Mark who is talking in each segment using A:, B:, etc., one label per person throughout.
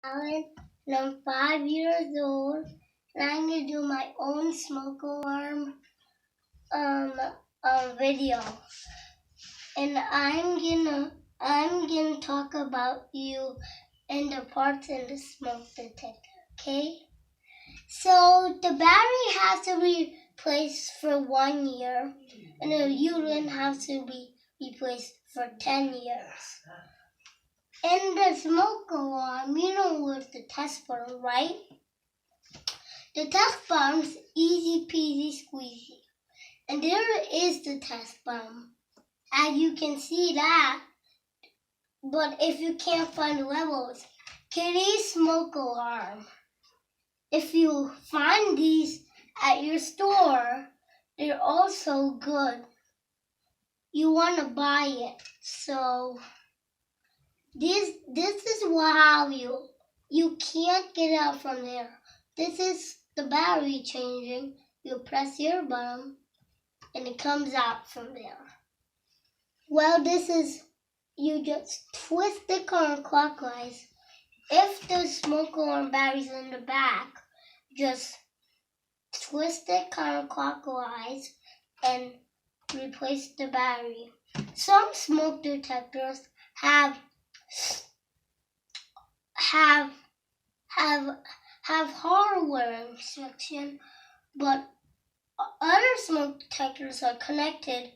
A: Alan, and I'm 5 years old, and I'm gonna do my own smoke alarm video, and I'm gonna talk about you and the parts in the smoke detector. Okay? So the battery has to be replaced for 1 year, and the urine has to be replaced for 10 years. In the smoke alarm, you know where's the test button, right? The test button's easy peasy squeezy. And there is the test button. As you can see that. But if you can't find the levels, Kitty smoke alarm. If you find these at your store, they're also good. You want to buy it. So this is how you can't get out from there. This is the battery changing. You press your button and it comes out from there. Well, this is, you just twist the counterclockwise. If the smoke alarm battery's in the back, just twist it counterclockwise and replace the battery. Some smoke detectors have hardware instruction, but other smoke detectors are connected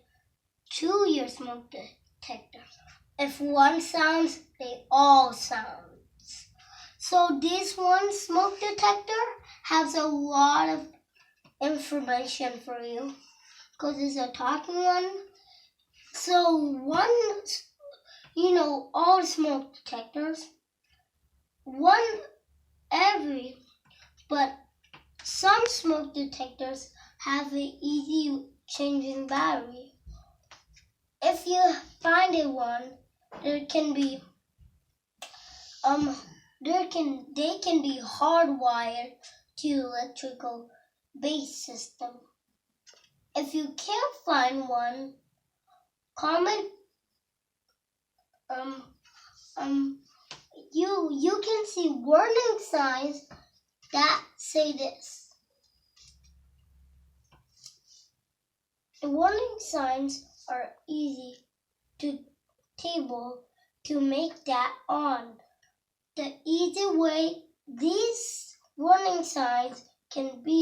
A: to your smoke detector. If one sounds, they all sound. So this one smoke detector has a lot of information for you because it's a talking one. So all smoke detectors, but some smoke detectors have an easy changing battery. If you find one, they can be hardwired to electrical base system. If you can't find one, comment. You can see warning signs that say this. The warning signs are easy to table to make that on. The easy way these warning signs can be